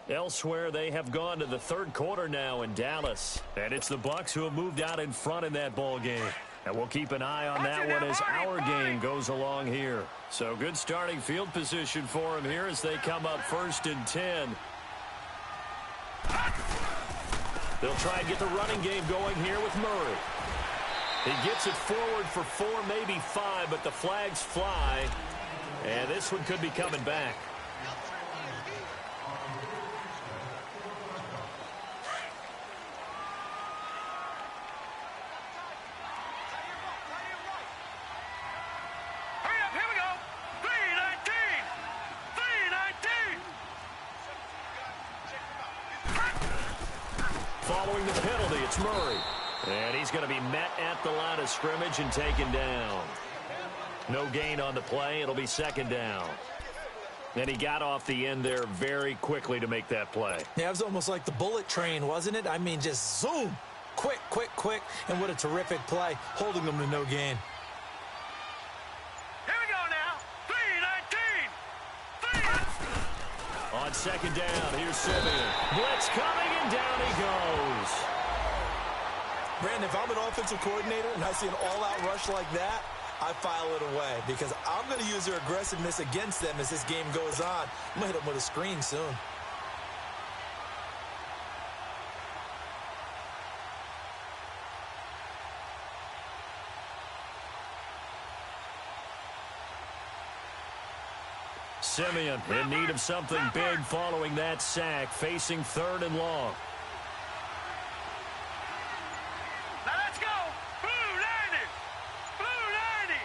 [SPEAKER 1] Elsewhere, they have gone to the 3rd quarter now in Dallas. And it's the Bucs who have moved out in front in that ball game. And we'll keep an eye on that one as our game goes along here. So good starting field position for him here as they come up 1st and 10. They'll try and get the running game going here with Murray. He gets it forward for 4, maybe 5, but the flags fly. And this one could be coming back.
[SPEAKER 3] Hurry up, here we go. 3:19. 3:19.
[SPEAKER 1] Following the penalty, it's Murray. And he's going to be met at the line of scrimmage and taken down. No gain on the play. It'll be 2nd down. And he got off the end there very quickly to make that play.
[SPEAKER 2] Yeah, it was almost like the bullet train, wasn't it? I mean, just zoom. Quick, quick, quick. And what a terrific play, holding them to no gain.
[SPEAKER 3] Here we go now. 3:19.
[SPEAKER 1] On 2nd down, here's Simeon. Blitz coming, and down he goes.
[SPEAKER 2] Brandon, if I'm an offensive coordinator and I see an all-out rush like that, I file it away because I'm going to use their aggressiveness against them as this game goes on. I'm going to hit them with a screen soon.
[SPEAKER 1] Simeon in need of something big following that sack, facing 3rd and long.
[SPEAKER 3] Now let's go. Blue 90. Blue 90.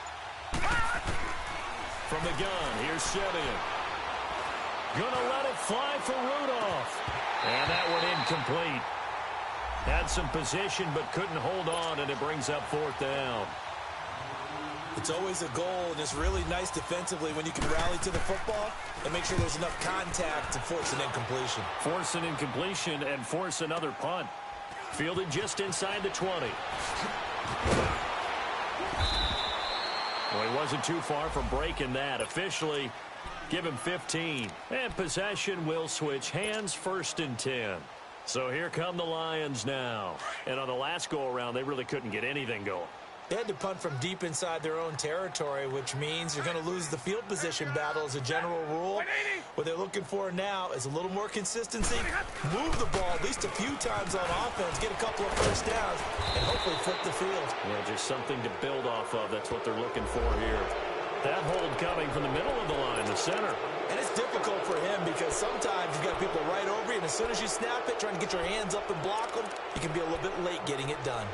[SPEAKER 1] From the gun, here's Simeon. Gonna let it fly for Rudolph. And that one incomplete. Had some position but couldn't hold on, and it brings up 4th down.
[SPEAKER 2] It's always a goal, and it's really nice defensively when you can rally to the football and make sure there's enough contact to force an incompletion.
[SPEAKER 1] Force an incompletion and force another punt. Fielded just inside the 20. Well, he wasn't too far from breaking that. Officially, give him 15. And possession will switch hands, 1st and 10. So here come the Lions now. And on the last go-around, they really couldn't get anything going.
[SPEAKER 2] They had to punt from deep inside their own territory, which means you're going to lose the field position battle as a general rule. What they're looking for now is a little more consistency, move the ball at least a few times on offense, get a couple of 1st downs, and hopefully flip the field.
[SPEAKER 1] Yeah, just something to build off of. That's what they're looking for here. That hold coming from the middle of the line, the center.
[SPEAKER 2] And it's difficult for him because sometimes you've got people right over you, and as soon as you snap it, trying to get your hands up and block them, you can be a little bit late getting it done.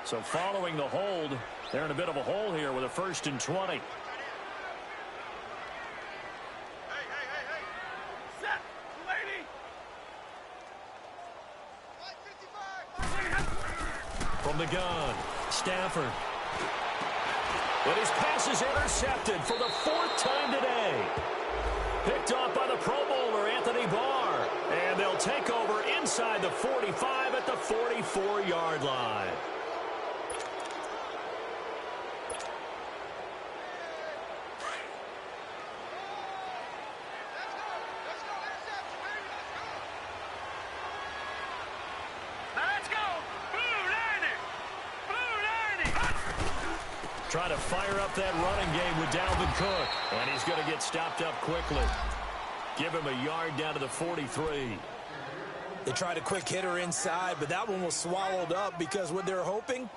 [SPEAKER 1] So following the hold, they're in a bit of a hole here with a 1st and 20.
[SPEAKER 3] Set. Lady.
[SPEAKER 1] From the gun, Stafford. But his pass is intercepted for the 4th time today. Picked off by the Pro Bowler, Anthony Barr. And they'll take over inside the 45 at the 44-yard line. Trying to fire up that running game with Dalvin Cook. And he's going to get stopped up quickly. Give him a yard down to the 43.
[SPEAKER 2] They tried a quick hitter inside, but that one was swallowed up because what they're hoping,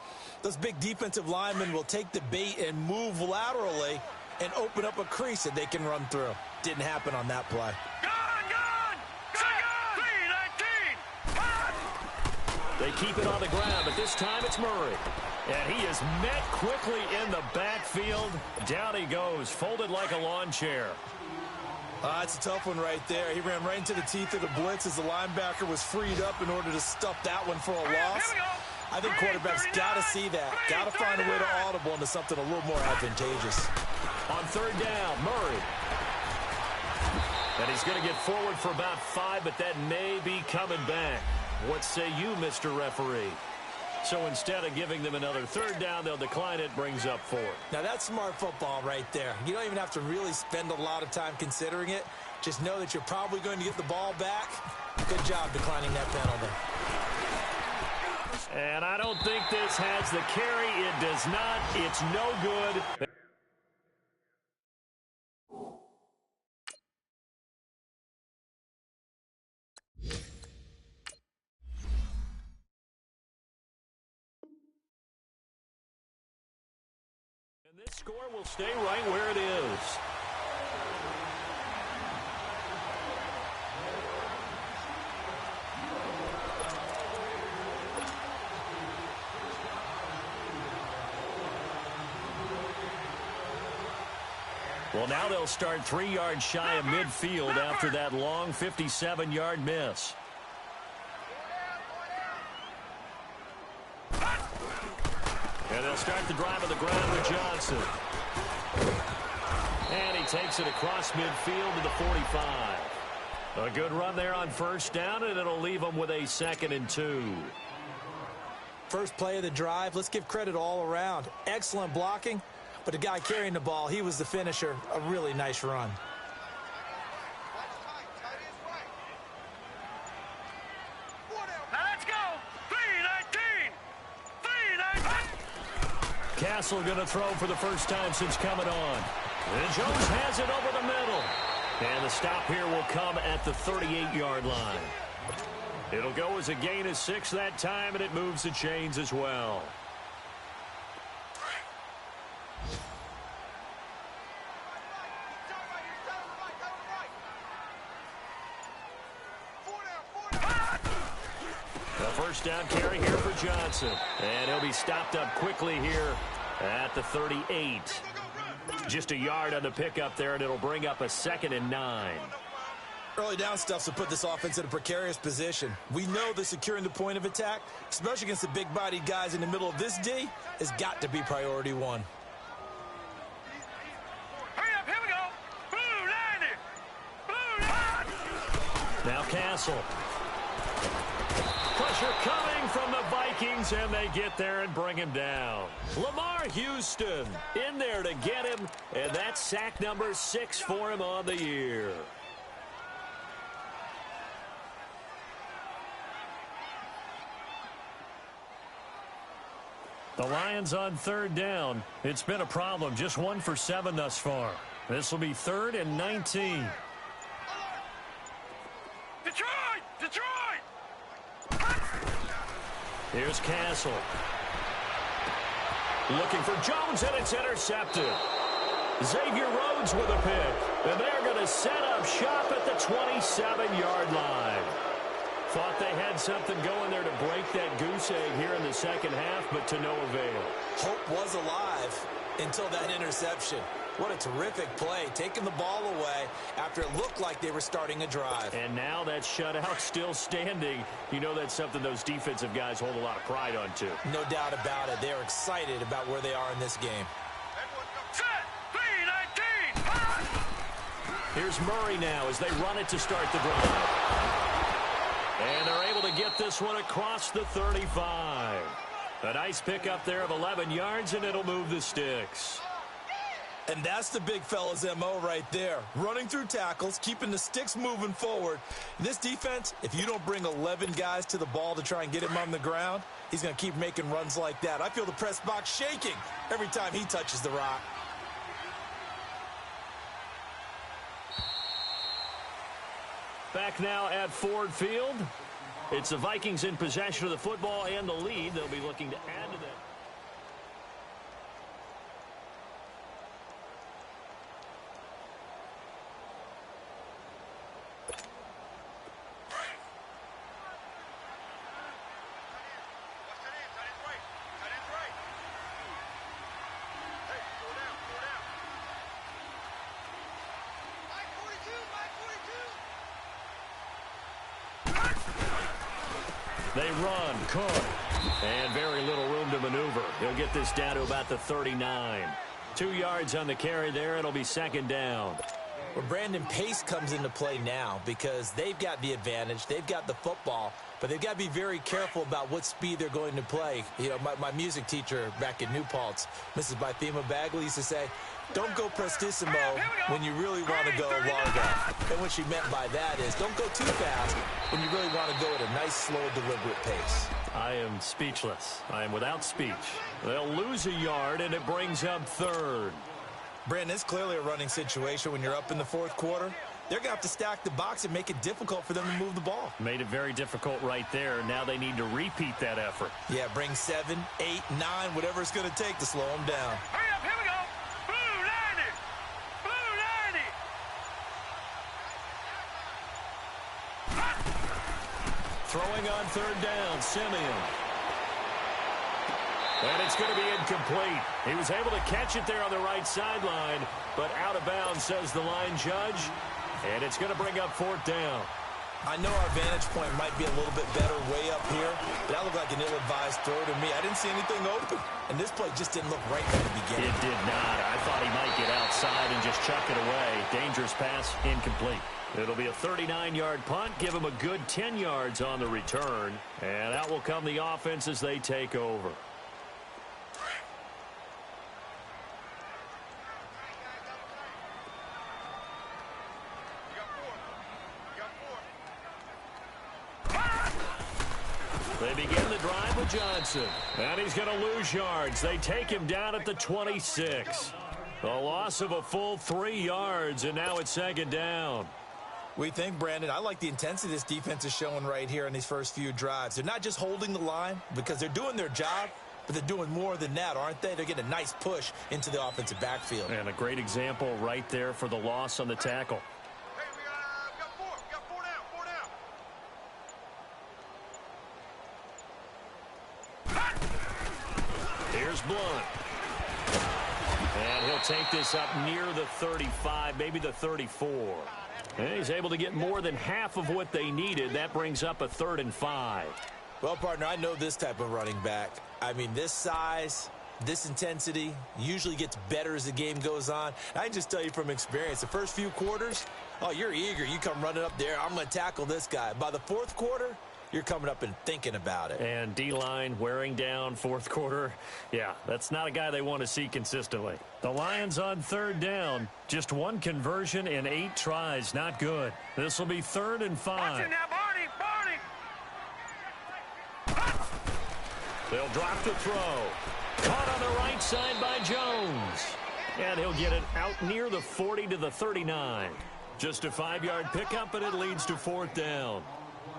[SPEAKER 2] those big defensive linemen will take the bait and move laterally and open up a crease that they can run through. Didn't happen on that play.
[SPEAKER 3] Gone! 3:19.
[SPEAKER 1] The They keep it on the ground, but this time it's Murray. And he is met quickly in the backfield. Down he goes, folded like a lawn chair.
[SPEAKER 2] It's a tough one right there. He ran right into the teeth of the blitz as the linebacker was freed up in order to stuff that one for a loss. I think quarterbacks got to see that. Got to find a way to audible into something a little more advantageous.
[SPEAKER 1] On third down, Murray. And he's going to get forward for about 5, but that may be coming back. What say you, Mr. Referee? So instead of giving them another third down, they'll decline it, brings up 4.
[SPEAKER 2] Now that's smart football right there. You don't even have to really spend a lot of time considering it. Just know that you're probably going to get the ball back. Good job declining that penalty.
[SPEAKER 1] And I don't think this has the carry. It does not. It's no good. And this score will stay right where it is. Well, now they'll start 3 yards shy of midfield after that long 57-yard miss. And they'll start the drive on the ground with Johnson. And he takes it across midfield to the 45. A good run there on first down, and it'll leave them with a 2nd and 2.
[SPEAKER 2] First play of the drive, let's give credit all around. Excellent blocking. But the guy carrying the ball, he was the finisher. A really nice run.
[SPEAKER 3] Now let's go. 3-19. 3-19.
[SPEAKER 1] Castle going to throw for the first time since coming on. And Jones has it over the middle. And the stop here will come at the 38-yard line. It'll go as a gain of 6 that time, and it moves the chains as well. Down carry here for Johnson. And he'll be stopped up quickly here at the 38. Just a yard on the pickup there, and it'll bring up a 2nd and 9.
[SPEAKER 2] Early down stuff to put this offense in a precarious position. We know that securing the point of attack, especially against the big-bodied guys in the middle of this D, has got to be priority 1.
[SPEAKER 3] Hurry up, here we go. Blue 90. Blue 90.
[SPEAKER 1] Now Castle. Pressure coming from the Vikings, and they get there and bring him down. Lamar Houston in there to get him, and that's sack number 6 for him on the year. The Lions on third down. It's been a problem. Just 1 for 7 thus far. This will be 3rd and 19.
[SPEAKER 3] Detroit! Detroit!
[SPEAKER 1] Here's Castle. Looking for Jones, and it's intercepted. Xavier Rhodes with a pick. And they're going to set up shop at the 27-yard line. Thought they had something going there to break that goose egg here in the second half, but to no avail.
[SPEAKER 2] Hope was alive until that interception. What a terrific play, taking the ball away after it looked like they were starting a drive.
[SPEAKER 1] And now that shutout still standing. You know that's something those defensive guys hold a lot of pride on, too.
[SPEAKER 2] No doubt about it. They're excited about where they are in this game.
[SPEAKER 3] Set. 3-19.
[SPEAKER 1] Here's Murray now as they run it to start the drive. And they're able to get this one across the 35. A nice pickup there of 11 yards, and it'll move the sticks.
[SPEAKER 2] And that's the big fella's MO right there. Running through tackles, keeping the sticks moving forward. This defense, if you don't bring 11 guys to the ball to try and get him on the ground, he's going to keep making runs like that. I feel the press box shaking every time he touches the rock.
[SPEAKER 1] Back now at Ford Field. It's the Vikings in possession of the football and the lead. They'll be looking to add to that. They run, Cook, and very little room to maneuver. He'll get this down to about the 39. 2 yards on the carry there. It'll be second down.
[SPEAKER 2] Well, Brandon, pace comes into play now because they've got the advantage. They've got the football, but they've got to be very careful about what speed they're going to play. You know, my music teacher back in New Paltz, Mrs. Bythema Bagley, used to say, don't go prestissimo when you really want to go largo. And what she meant by that is don't go too fast when you really want to go at a nice, slow, deliberate pace.
[SPEAKER 1] I am speechless. I am without speech. They'll lose a yard, and it brings up third.
[SPEAKER 2] Brandon, it's clearly a running situation when you're up in the fourth quarter. They're going to have to stack the box and make it difficult for them to move the ball.
[SPEAKER 1] Made it very difficult right there. Now they need to repeat that effort.
[SPEAKER 2] Yeah, bring 7, 8, 9, whatever it's going to take to slow them down.
[SPEAKER 3] Hurry up, here we go. Blue 90. Blue 90.
[SPEAKER 1] Throwing on third down, Simeon. And it's going to be incomplete. He was able to catch it there on the right sideline, but out of bounds, says the line judge. And it's going to bring up fourth down.
[SPEAKER 2] I know our vantage point might be a little bit better way up here, but that looked like an ill-advised throw to me. I didn't see anything open, and this play just didn't look right from the beginning.
[SPEAKER 1] It did not. I thought he might get outside and just chuck it away. Dangerous pass, incomplete. It'll be a 39-yard punt. Give him a good 10 yards on the return. And out will come the offense as they take over. They begin the drive with Johnson. And he's going to lose yards. They take him down at the 26. A loss of a full 3 yards, and now it's second down.
[SPEAKER 2] We think, Brandon, I like the intensity this defense is showing right here in these first few drives. They're not just holding the line because they're doing their job, but they're doing more than that, aren't they? They're getting a nice push into the offensive backfield.
[SPEAKER 1] And a great example right there for the loss on the tackle.
[SPEAKER 3] Hey, we got 4. We got 4 down. 4 down.
[SPEAKER 1] Here's Blunt. And he'll take this up near the 35, maybe the 34. And he's able to get more than half of what they needed. That brings up a 3rd and 5.
[SPEAKER 2] Well, partner, I know this type of running back. I mean, this size, this intensity usually gets better as the game goes on. I can just tell you from experience, the first few quarters, oh, you're eager. You come running up there, I'm going to tackle this guy. By the fourth quarter, you're coming up and thinking about it.
[SPEAKER 1] And D-line wearing down fourth quarter. Yeah, that's not a guy they want to see consistently. The Lions on third down. Just 1 conversion in 8 tries. Not good. This will be 3rd and 5.
[SPEAKER 3] Watch it now, Barney.
[SPEAKER 1] They'll drop to throw. Caught on the right side by Jones. And he'll get it out near the 40 to the 39. Just a 5-yard pickup, and it leads to 4th down.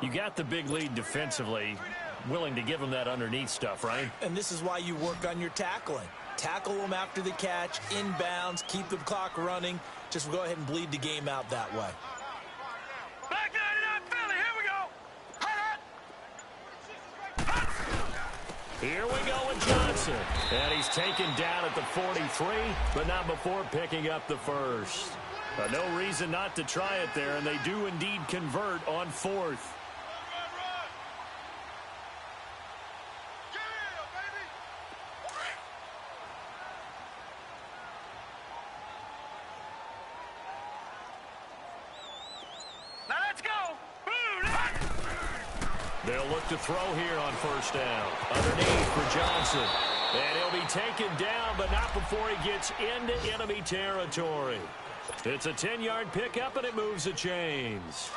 [SPEAKER 1] You got the big lead defensively. Willing to give them that underneath stuff, right?
[SPEAKER 2] And this is why you work on your tackling. Tackle them after the catch, inbounds, keep the clock running. Just go ahead and bleed the game out that way.
[SPEAKER 3] Black 99 Philly, here we go.
[SPEAKER 1] Here we go with Johnson. And he's taken down at the 43, but not before picking up the first. No reason not to try it there, and they do indeed convert on 4th.
[SPEAKER 3] Now let's go.
[SPEAKER 1] They'll look to throw here on 1st down. Underneath for Johnson. And he'll be taken down, but not before he gets into enemy territory. It's a 10-yard pickup, and it moves the chains.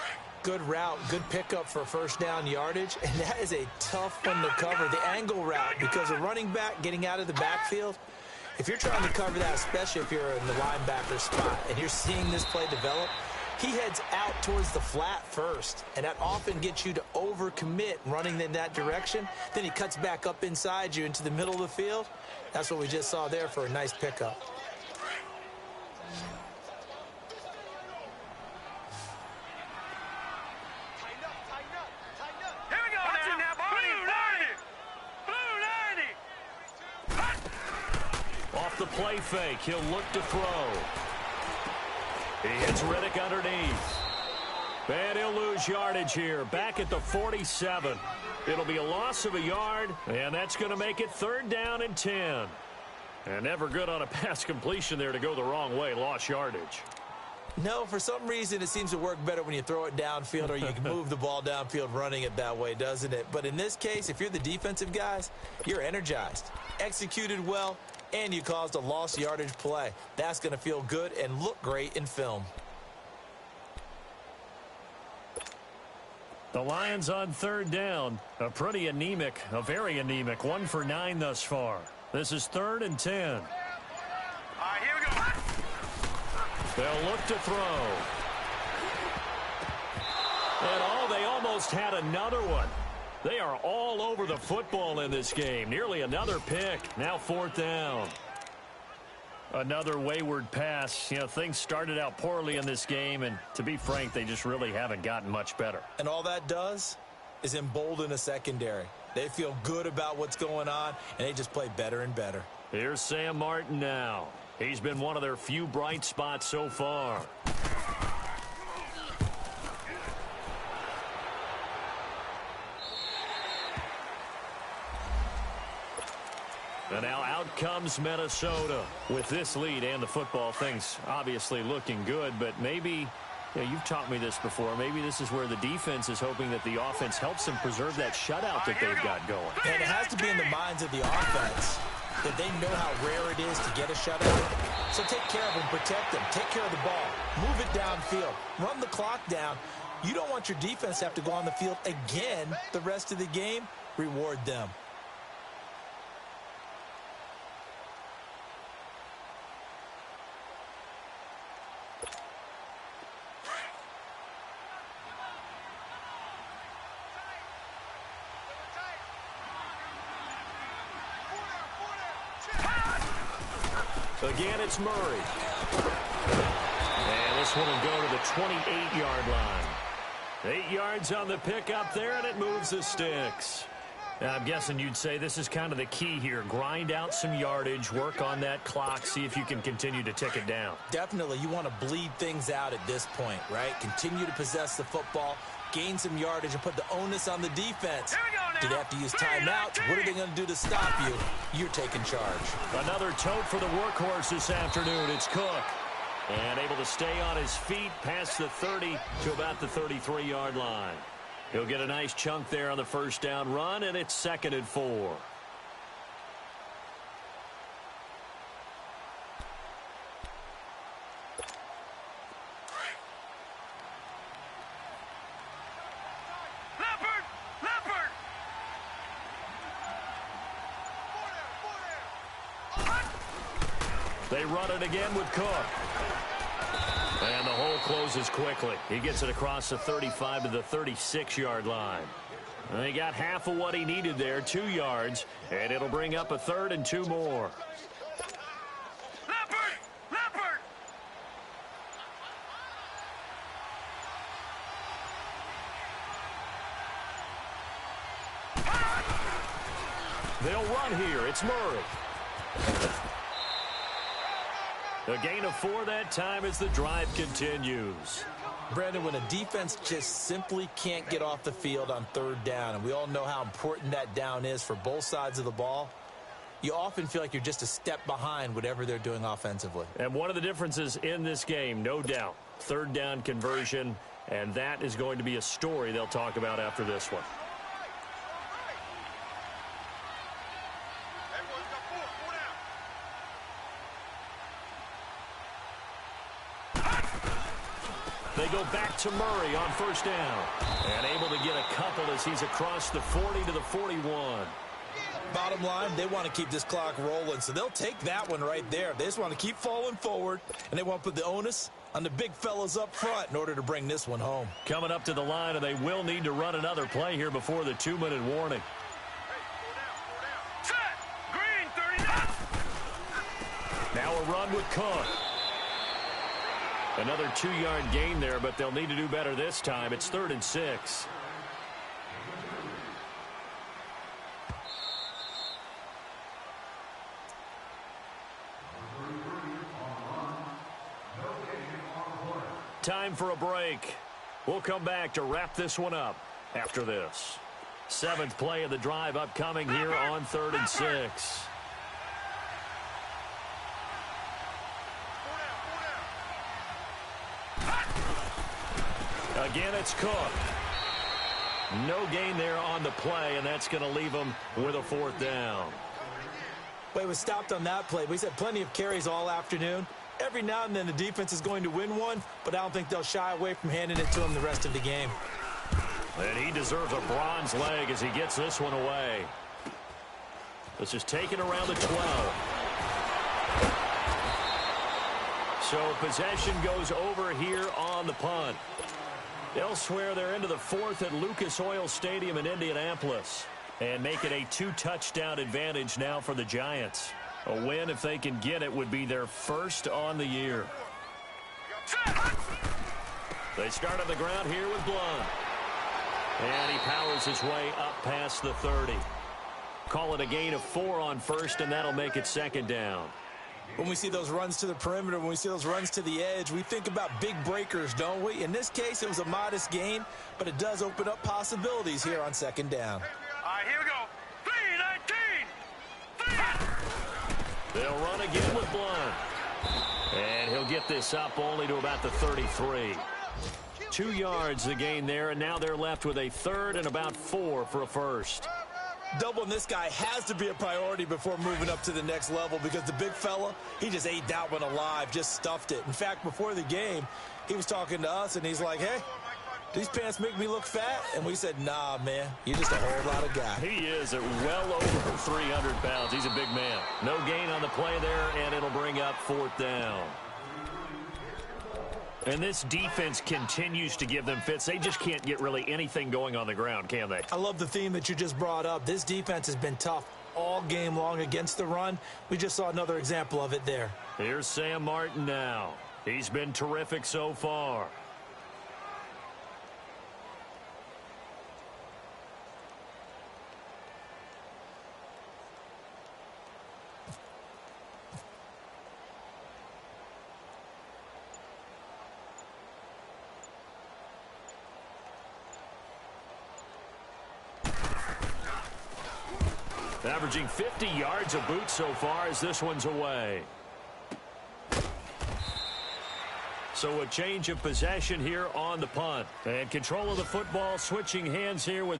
[SPEAKER 2] Good route, good pickup for 1st down yardage, and that is a tough one to cover, the angle route, because a running back getting out of the backfield, if you're trying to cover that, especially if you're in the linebacker spot, and you're seeing this play develop, he heads out towards the flat first, and that often gets you to overcommit running in that direction. Then he cuts back up inside you into the middle of the field. That's what we just saw there for a nice pickup.
[SPEAKER 3] Here we go. Watch it now, Barney. Blue 90.
[SPEAKER 1] Off the play fake, he'll look to throw. He hits Riddick underneath. And he'll lose yardage here. Back at the 47. It'll be a loss of a yard, and that's going to make it 3rd down and 10. And never good on a pass completion there to go the wrong way. Lost yardage.
[SPEAKER 2] No, for some reason it seems to work better when you throw it downfield or you can move the ball downfield running it that way, doesn't it? But in this case, if you're the defensive guys, you're energized, executed well, and you caused a lost yardage play. That's going to feel good and look great in film.
[SPEAKER 1] The Lions on 3rd down. A pretty anemic, a very anemic. 1 for 9 thus far. This is 3rd and 10.
[SPEAKER 3] All right, here we go.
[SPEAKER 1] They'll look to throw. And they almost had another one. They are all over the football in this game. Nearly another pick. Now 4th down. Another wayward pass. You know, things started out poorly in this game, and to be frank, they just really haven't gotten much better.
[SPEAKER 2] And all that does is embolden a secondary. They feel good about what's going on, and they just play better and better.
[SPEAKER 1] Here's Sam Martin now. He's been one of their few bright spots so far. And now out comes Minnesota. With this lead and the football, things obviously looking good, but maybe, you've taught me this before, maybe this is where the defense is hoping that the offense helps them preserve that shutout that they've got going.
[SPEAKER 2] And it has to be in the minds of the offense that they know how rare it is to get a shutout. So take care of them, protect them, take care of the ball, move it downfield, run the clock down. You don't want your defense to have to go on the field again the rest of the game. Reward them.
[SPEAKER 1] Again, it's Murray. And this one will go to the 28-yard line. 8 yards on the pickup there, and it moves the sticks. Now, I'm guessing you'd say this is kind of the key here. Grind out some yardage, work on that clock, see if you can continue to tick it down.
[SPEAKER 2] Definitely, you want to bleed things out at this point, right? Continue to possess the football, gain some yardage, and put the onus on the defense. Do they have to use timeouts? What are they going to do to stop you? You're taking charge.
[SPEAKER 1] Another tote for the workhorse this afternoon. It's Cook. And able to stay on his feet past the 30 to about the 33-yard line. He'll get a nice chunk there on the 1st down run, and it's 2nd and 4. They run it again with Cook. And the hole closes quickly. He gets it across the 35 to the 36-yard line. And he got half of what he needed there, 2 yards, and it'll bring up a 3rd and 2 more. They'll run here. It's Murray. A gain of 4 that time as the drive continues.
[SPEAKER 2] Brandon, when a defense just simply can't get off the field on 3rd down, and we all know how important that down is for both sides of the ball, you often feel like you're just a step behind whatever they're doing offensively.
[SPEAKER 1] And one of the differences in this game, no doubt, 3rd down conversion, and that is going to be a story they'll talk about after this one. They go back to Murray on 1st down. And able to get a couple as he's across the 40 to the 41.
[SPEAKER 2] Bottom line, they want to keep this clock rolling, so they'll take that one right there. They just want to keep falling forward, and they want to put the onus on the big fellas up front in order to bring this one home.
[SPEAKER 1] Coming up to the line, and they will need to run another play here before the 2-minute warning.
[SPEAKER 3] Set. Green, 39.
[SPEAKER 1] Now a run with Cook. Another 2-yard gain there, but they'll need to do better this time. It's 3rd and 6. Time for a break. We'll come back to wrap this one up after this. 7th play of the drive upcoming here on 3rd and 6. Again, it's Cook. No gain there on the play, and that's going to leave them with a 4th down.
[SPEAKER 2] But he was stopped on that play. He's had plenty of carries all afternoon. Every now and then the defense is going to win one, but I don't think they'll shy away from handing it to him the rest of the game.
[SPEAKER 1] And he deserves a bronze leg as he gets this one away. This is taken around the 12. So possession goes over here on the punt. Elsewhere, they're into the 4th at Lucas Oil Stadium in Indianapolis. And make it a 2-touchdown advantage now for the Giants. A win, if they can get it, would be their first on the year. They start on the ground here with Blunt. And he powers his way up past the 30. Call it a gain of 4 on 1st, and that'll make it 2nd down.
[SPEAKER 2] When we see those runs to the perimeter, when we see those runs to the edge, we think about big breakers, don't we? In this case, it was a modest gain, but it does open up possibilities here on 2nd down.
[SPEAKER 3] All right, here we go. 3-19.
[SPEAKER 1] They'll run again with Blunt. And he'll get this up only to about the 33. 2 yards the gain there, and now they're left with a 3rd and about 4 for a 1st.
[SPEAKER 2] Doubling this guy has to be a priority before moving up to the next level because the big fella, he just ate that one alive, just stuffed it. In fact, before the game, he was talking to us, and he's like, hey, these pants make me look fat? And we said, nah, man, you're just a whole lot of guy.
[SPEAKER 1] He is at well over 300 pounds. He's a big man. No gain on the play there, and it'll bring up 4th down. And this defense continues to give them fits. They just can't get really anything going on the ground, can they?
[SPEAKER 2] I love the theme that you just brought up. This defense has been tough all game long against the run. We just saw another example of it there.
[SPEAKER 1] Here's Sam Martin now. He's been terrific so far. Averaging 50 yards a boot so far as this one's away. So a change of possession here on the punt. And control of the football switching hands here with